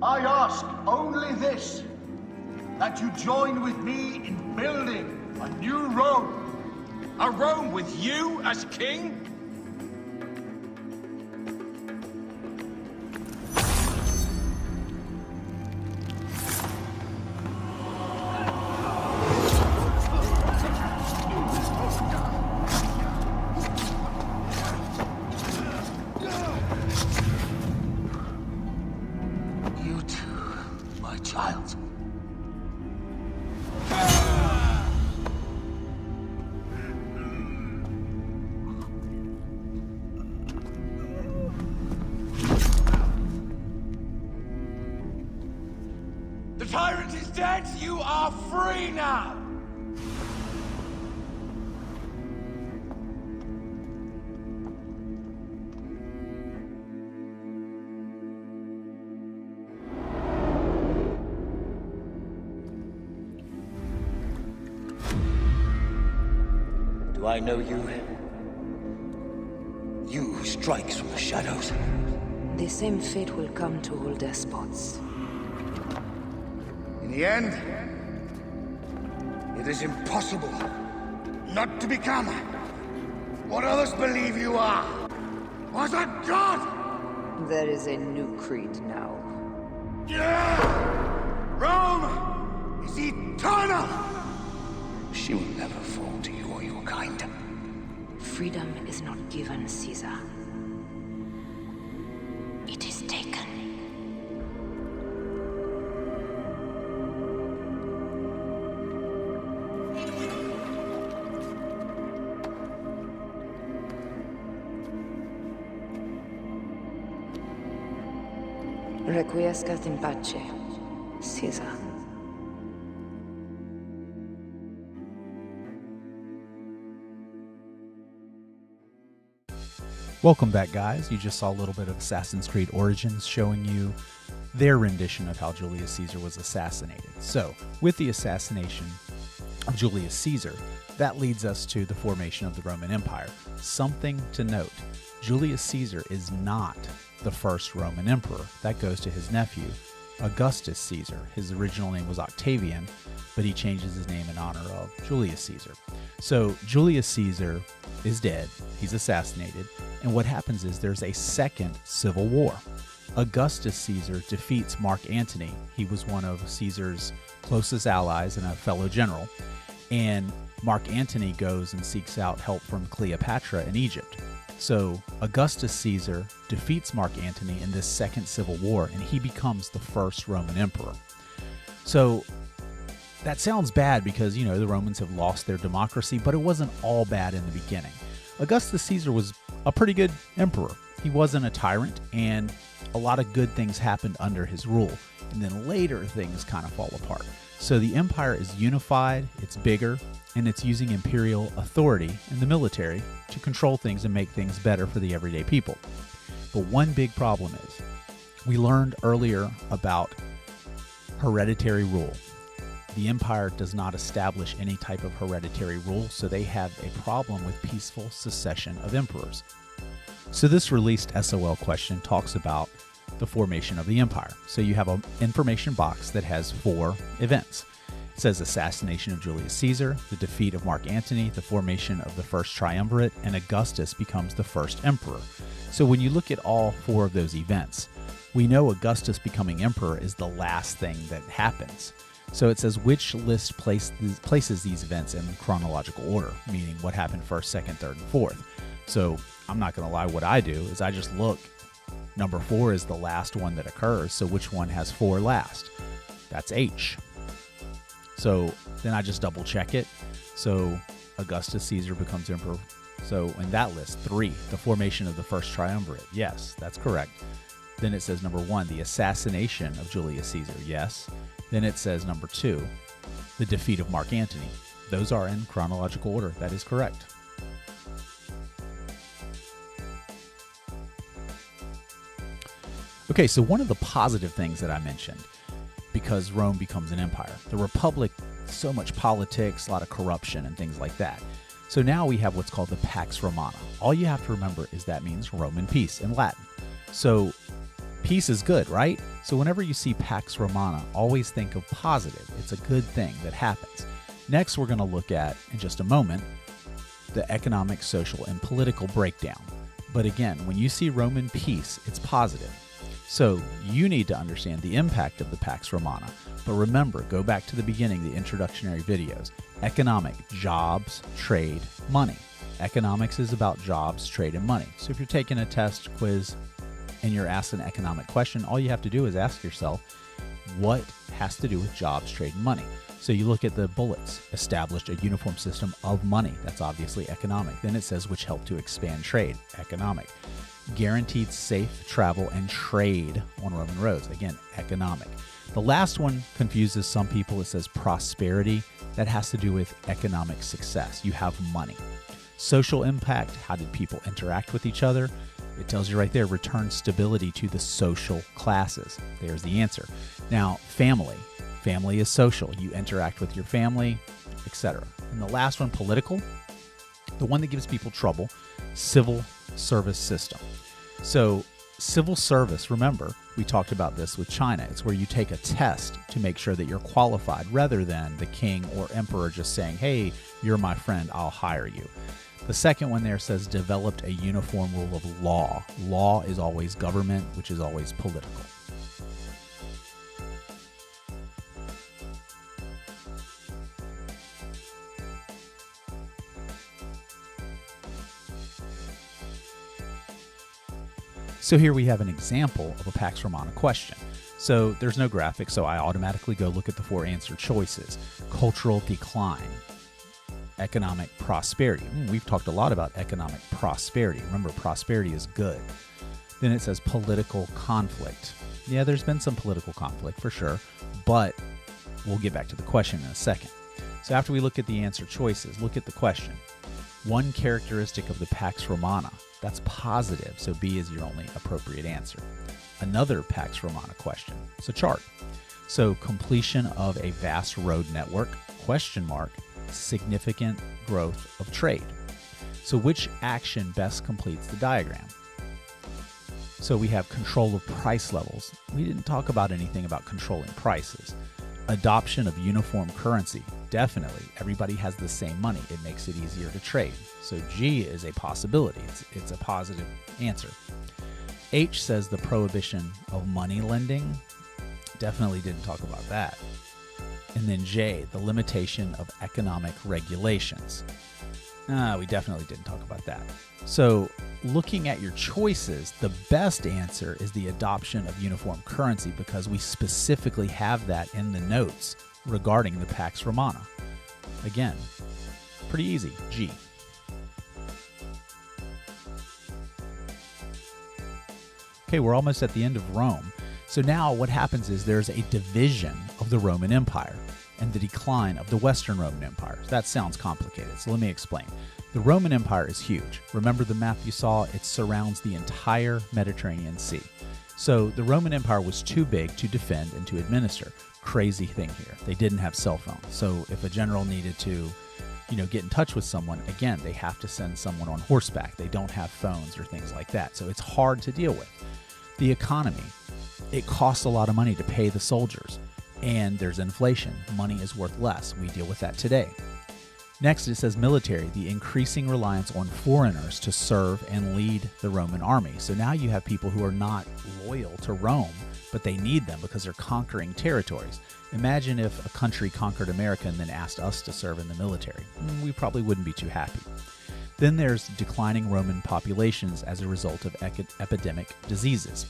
I ask only this, that you join with me in building a new Rome. A Rome with you as king? You too, my child. The tyrant is dead! You are free now! Do I know you? You who strikes from the shadows. The same fate will come to all despots. In the end, it is impossible not to become what others believe you are. Was a god! There is a new creed now. Yeah! Rome is eternal! She will never fall to you or your kind. Freedom is not given, Caesar. It is taken. Requiescat in pace, Caesar. Welcome back, guys. You just saw a little bit of Assassin's Creed Origins showing you their rendition of how Julius Caesar was assassinated. So, with the assassination of Julius Caesar, that leads us to the formation of the Roman Empire. Something to note, Julius Caesar is not the first Roman emperor. That goes to his nephew, Augustus Caesar. His original name was Octavian, but he changes his name in honor of Julius Caesar. So Julius Caesar is dead, he's assassinated, and what happens is there's a second civil war. Augustus Caesar defeats Mark Antony. He was one of Caesar's closest allies and a fellow general, and Mark Antony goes and seeks out help from Cleopatra in Egypt. So Augustus Caesar defeats Mark Antony in this second civil war, and he becomes the first Roman emperor. So that sounds bad because, you know, the Romans have lost their democracy, but it wasn't all bad in the beginning. Augustus Caesar was a pretty good emperor. He wasn't a tyrant, and a lot of good things happened under his rule. And then later things kind of fall apart. So the empire is unified, it's bigger, and it's using imperial authority in the military to control things and make things better for the everyday people. But one big problem is, we learned earlier about hereditary rule. The empire does not establish any type of hereditary rule, so they have a problem with peaceful succession of emperors. So this released SOL question talks about the formation of the empire. So you have an information box that has 4 events. It says assassination of Julius Caesar, the defeat of Mark Antony, the formation of the first triumvirate, and Augustus becomes the first emperor. So when you look at all 4 of those events, we know Augustus becoming emperor is the last thing that happens. So it says which list places these events in chronological order, meaning what happened first, second, third, and fourth. So I'm not going to lie, what I do is I just look. Number 4 is the last one that occurs, so which one has 4 last? That's H. So then I just double check it. So Augustus Caesar becomes emperor. So in that list, 3, the formation of the first triumvirate. Yes, that's correct. Then it says number 1, the assassination of Julius Caesar. Yes. Then it says number 2, the defeat of Mark Antony. Those are in chronological order. That is correct. Okay, so one of the positive things that I mentioned, because Rome becomes an empire, the Republic, so much politics, a lot of corruption and things like that. So now we have what's called the Pax Romana. All you have to remember is that means Roman peace in Latin. So Peace is good, right? So whenever you see Pax Romana, always think of positive. It's a good thing that happens. Next, we're going to look at, in just a moment, the economic, social, and political breakdown. But again, when you see Roman peace, it's positive. So you need to understand the impact of the Pax Romana. But remember, go back to the beginning, the introductory videos. Economic, jobs, trade, money. Economics is about jobs, trade, and money. So if you're taking a test, quiz, and you're asked an economic question, all you have to do is ask yourself, what has to do with jobs, trade, and money? So you look at the bullets, established a uniform system of money. That's obviously economic. Then it says, which helped to expand trade, economic. Guaranteed safe travel and trade on Roman roads, again, economic. The last one confuses some people. It says prosperity. That has to do with economic success. You have money. Social impact, how did people interact with each other? It tells you right there, return stability to the social classes. There's the answer. Now, family. Family is social. You interact with your family, etc. And the last one, political. The one that gives people trouble, civil service system. So civil service, remember, we talked about this with China. It's where you take a test to make sure that you're qualified rather than the king or emperor just saying, hey, you're my friend, I'll hire you. The second one there says developed a uniform rule of law. Law is always government, which is always political. So here we have an example of a Pax Romana question. So there's no graphic, so I automatically go look at the 4 answer choices. Cultural decline, economic prosperity. We've talked a lot about economic prosperity. Remember, prosperity is good. Then it says political conflict. Yeah, there's been some political conflict for sure, but we'll get back to the question in a second. So after we look at the answer choices, look at the question. One characteristic of the Pax Romana. That's positive, so B is your only appropriate answer. Another Pax Romana question. It's a chart. So completion of a vast road network, question mark, significant growth of trade. So which action best completes the diagram? So we have control of price levels. We didn't talk about anything about controlling prices. Adoption of uniform currency. Definitely. Everybody has the same money. It makes it easier to trade. So G is a possibility. It's a positive answer. H says the prohibition of money lending. Definitely didn't talk about that. And then J, the limitation of economic regulations. We definitely didn't talk about that. So looking at your choices, the best answer is the adoption of uniform currency because we specifically have that in the notes regarding the Pax Romana. Again, pretty easy, G. Okay, we're almost at the end of Rome. So now what happens is there's a division of the Roman Empire and the decline of the Western Roman Empire. So that sounds complicated, so let me explain. The Roman Empire is huge. Remember the map you saw? It surrounds the entire Mediterranean Sea. So the Roman Empire was too big to defend and to administer. Crazy thing here. They didn't have cell phones. So if a general needed to, get in touch with someone, again, they have to send someone on horseback. They don't have phones or things like that. So it's hard to deal with. The economy, it costs a lot of money to pay the soldiers. And there's inflation. Money is worth less. We deal with that today. Next, it says military, the increasing reliance on foreigners to serve and lead the Roman army. So now you have people who are not loyal to Rome, but they need them because they're conquering territories. Imagine if a country conquered America and then asked us to serve in the military. We probably wouldn't be too happy. Then there's declining Roman populations as a result of epidemic diseases.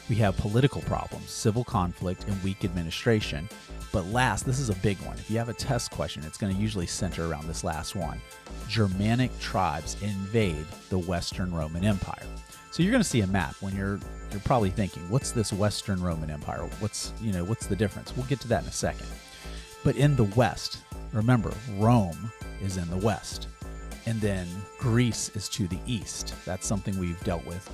We have political problems, civil conflict, and weak administration. But last, this is a big one. If you have a test question, it's going to usually center around this last one. Germanic tribes invade the Western Roman Empire. So you're going to see a map when you're probably thinking, what's this Western Roman Empire? What's the difference? We'll get to that in a second. But in the West, remember, Rome is in the West. And then Greece is to the east. That's something we've dealt with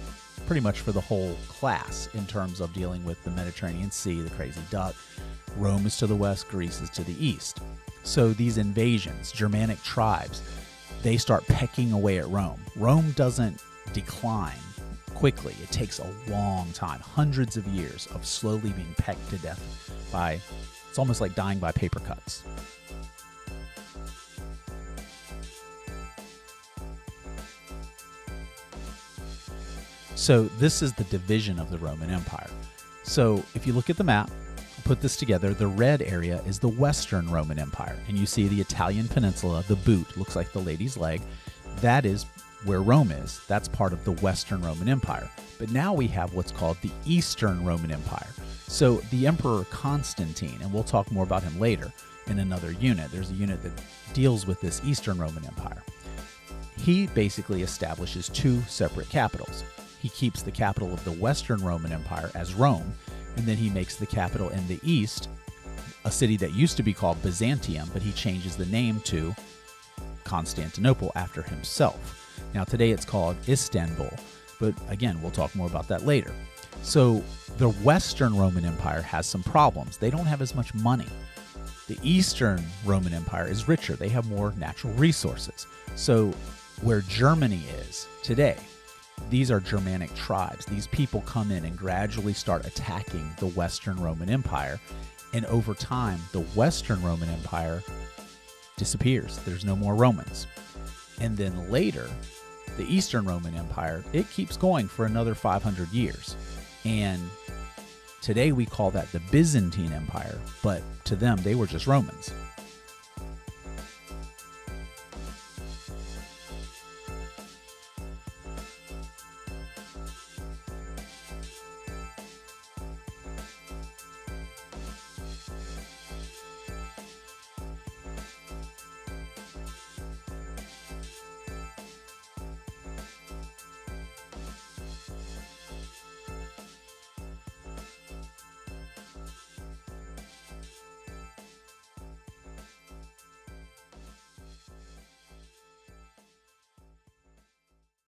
pretty much for the whole class in terms of dealing with the Mediterranean Sea, the crazy duck. Rome is to the west, Greece is to the east. So these invasions, Germanic tribes, they start pecking away at Rome. Rome doesn't decline quickly. It takes a long time, hundreds of years of slowly being pecked to death by, it's almost like dying by paper cuts. So this is the division of the Roman Empire. So if you look at the map, put this together, the red area is the Western Roman Empire. And you see the Italian peninsula, the boot, looks like the lady's leg. That is where Rome is. That's part of the Western Roman Empire. But now we have what's called the Eastern Roman Empire. So the Emperor Constantine, and we'll talk more about him later in another unit. There's a unit that deals with this Eastern Roman Empire. He basically establishes two separate capitals. He keeps the capital of the Western Roman Empire as Rome, and then he makes the capital in the east, a city that used to be called Byzantium, but he changes the name to Constantinople after himself. Now today it's called Istanbul, but again, we'll talk more about that later. So the Western Roman Empire has some problems. They don't have as much money. The Eastern Roman Empire is richer. They have more natural resources. So where Germany is today, these are Germanic tribes. These people come in and gradually start attacking the Western Roman Empire. And over time, the Western Roman Empire disappears. There's no more Romans. And then later, the Eastern Roman Empire, it keeps going for another 500 years. And today we call that the Byzantine Empire, but to them, they were just Romans.